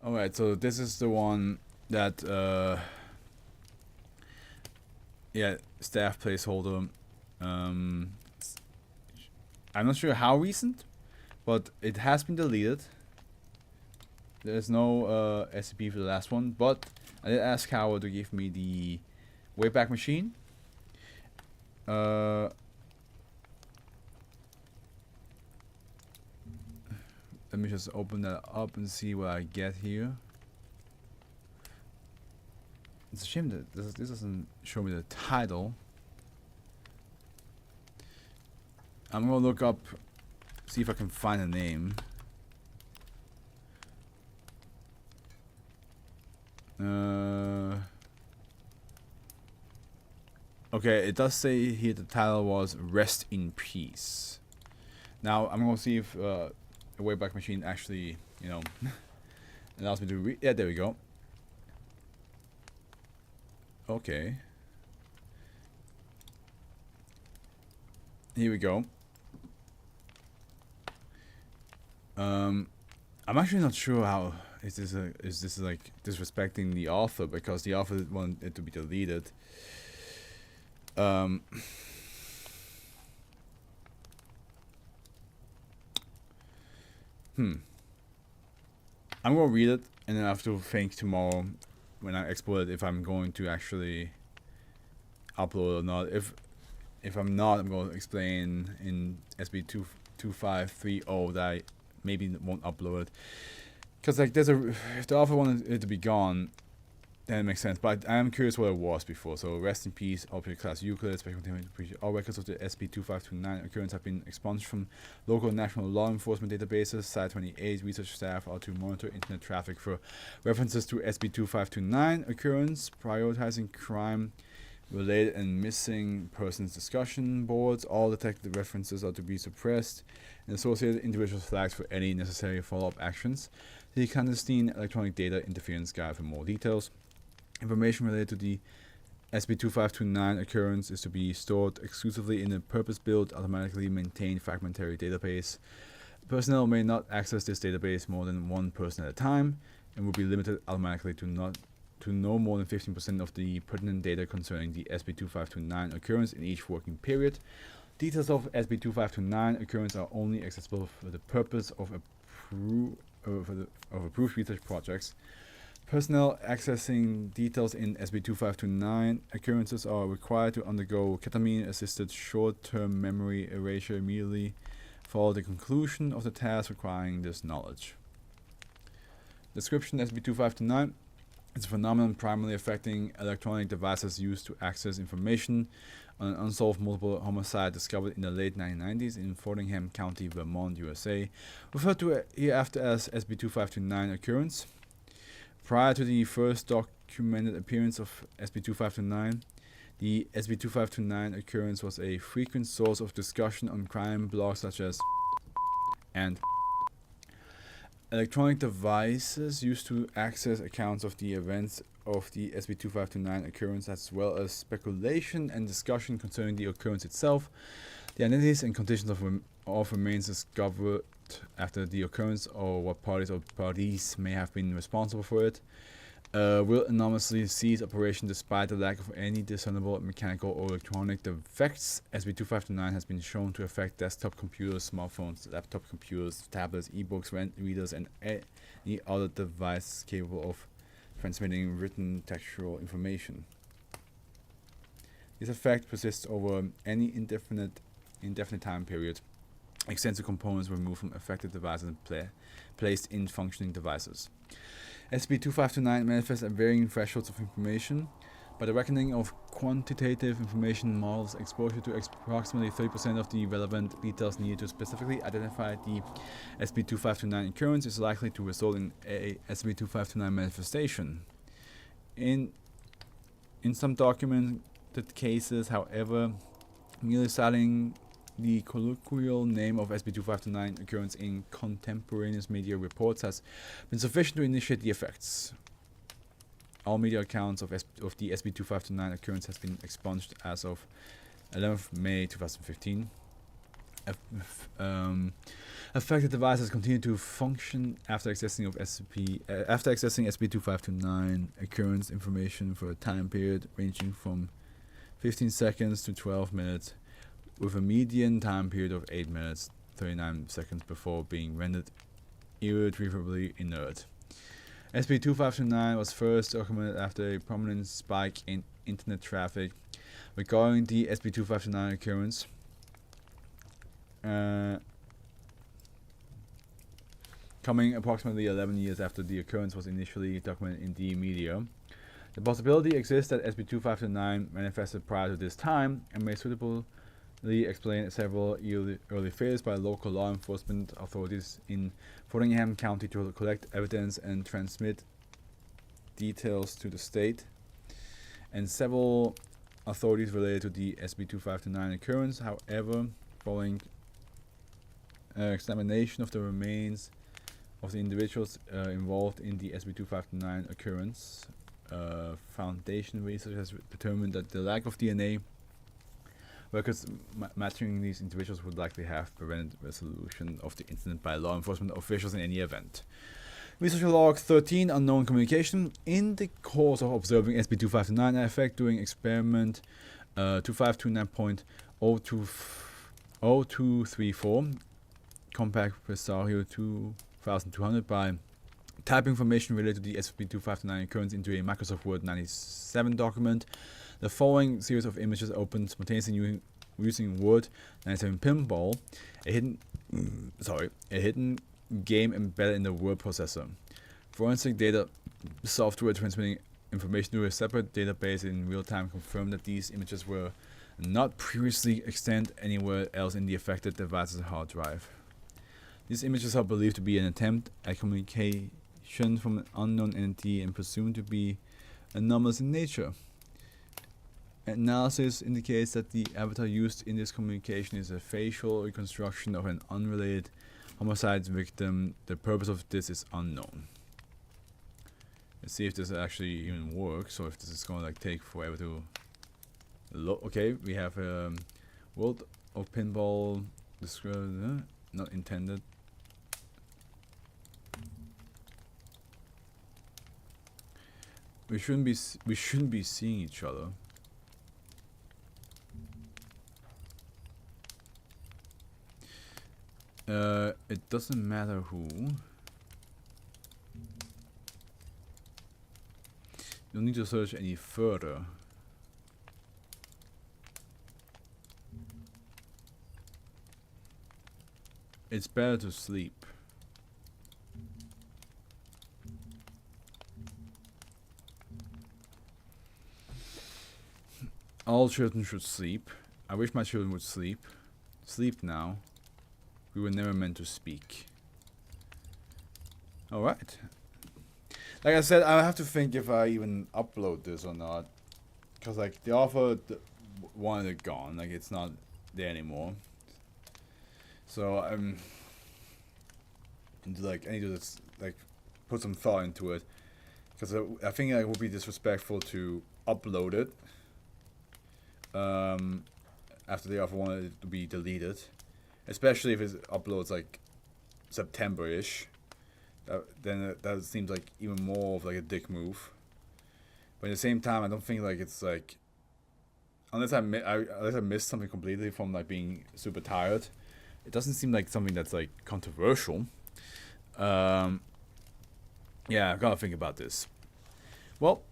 Alright, so this is the one that, yeah, staff placeholder. I'm not sure how recent, but it has been deleted. There's no SCP for the last one, but I did ask Howard to give me the Wayback Machine. Let me just open that up and see what I get here. It's a shame that this doesn't show me the title. I'm gonna look up, see if I can find a name. Okay, it does say here the title was Rest in Peace. Now I'm gonna see if the Wayback Machine actually, you know, allows me to read. Yeah, there we go. Okay. Here we go. I'm actually not sure how is this like disrespecting the author, because the author wanted it to be deleted. I'm gonna read it and then I have to think tomorrow when I export it if I'm going to actually upload or not. If I'm not, I'm going to explain in SB2530 that I maybe won't upload it. Because like if the author wanted it to be gone, then it makes sense. But I am curious what it was before. So rest in peace, object class Euclid, special containment. All records of the SCP-2529 occurrence have been expunged from local and national law enforcement databases. Site 28 research staff are to monitor internet traffic for references to SCP-2529 occurrence, prioritizing crime related and missing persons discussion boards. All detected references are to be suppressed and associated individuals flagged for any necessary follow-up actions. The clandestine electronic data interference guide for more details. Information related to the SCP-2529 occurrence is to be stored exclusively in a purpose-built, automatically maintained fragmentary database. Personnel may not access this database more than one person at a time, and will be limited automatically to no more than 15% of the pertinent data concerning the SCP-2529 occurrence in each working period. Details of SCP-2529 occurrence are only accessible for the purpose of approved research projects. Personnel accessing details in SCP-2529 occurrences are required to undergo ketamine-assisted short-term memory erasure immediately following the conclusion of the task requiring this knowledge. Description: SCP-2529 is a phenomenon primarily affecting electronic devices used to access information on an unsolved multiple homicide discovered in the late 1990s in Fordingham County, Vermont, USA, referred to hereafter as SCP-2529 occurrence. Prior to the first documented appearance of SCP-2529, the SCP-2529 occurrence was a frequent source of discussion on crime blogs such as and electronic devices used to access accounts of the events of the SCP-2529 occurrence, as well as speculation and discussion concerning the occurrence itself, the identities and conditions of remains discovered after the occurrence, or what parties may have been responsible for it, will anonymously cease operation despite the lack of any discernible mechanical or electronic defects. SCP-2529 has been shown to affect desktop computers, smartphones, laptop computers, tablets, e-books, readers, and any other device capable of transmitting written textual information. This effect persists over any indefinite time period. Extensive components were removed from affected devices and placed in functioning devices. SCP-2529 manifests at varying thresholds of information. By the reckoning of quantitative information models, exposure to approximately 30% of the relevant details needed to specifically identify the SCP-2529 occurrence is likely to result in a SCP-2529 manifestation. In some documented cases, however, merely citing the colloquial name of SCP-2529 occurrence in contemporaneous media reports has been sufficient to initiate the effects. All media accounts of the SCP-2529 occurrence has been expunged as of 11th May 2015. affected devices continue to function after accessing SCP-2529 occurrence information for a time period ranging from 15 seconds to 12 minutes, with a median time period of 8 minutes 39 seconds before being rendered irretrievably inert. SCP-2529 was first documented after a prominent spike in internet traffic regarding the SCP-2529 occurrence. Coming approximately 11 years after the occurrence was initially documented in the media. The possibility exists that SCP-2529 manifested prior to this time and may suitably explain several early failures by local law enforcement authorities in Fordingham County to collect evidence and transmit details to the state, and several authorities related to the SCP-2529 occurrence. However, following examination of the remains of the individuals involved in the SCP-2529 occurrence, Foundation research has determined that the lack of DNA records matching these individuals would likely have prevented resolution of the incident by law enforcement officials in any event. Researcher log 13, unknown communication. In the course of observing SCP-2529 effect during experiment 2529.0234, compact Presario 2200 by type information related to the SCP-2529 occurrence into a Microsoft Word 97 document. The following series of images opened spontaneously using Word 97 Pinball, a hidden game embedded in the word processor. Forensic data software transmitting information to a separate database in real time confirmed that these images were not previously extant anywhere else in the affected device's hard drive. These images are believed to be an attempt at communication from an unknown entity and presumed to be anomalous in nature. Analysis indicates that the avatar used in this communication is a facial reconstruction of an unrelated homicide victim. The purpose of this is unknown. Let's see if this actually even works, or if this is going to take forever to load. Okay, we have World of Pinball described, not intended. We shouldn't be seeing each other. It doesn't matter who. You don't need to search any further. It's better to sleep. All children should sleep. I wish my children would sleep. Sleep now. We were never meant to speak. Alright. Like I said, I have to think if I even upload this or not. Because, like, the author wanted it gone. Like, it's not there anymore. So, I need to just, like, put some thought into it. Because I think it would be disrespectful to upload it. After the author wanted it to be deleted. Especially if it uploads like September-ish, then that seems like even more of like a dick move. But at the same time, I don't think like it's like, unless I missed something completely from like being super tired, it doesn't seem like something that's like controversial. Yeah, I've got to think about this. Well,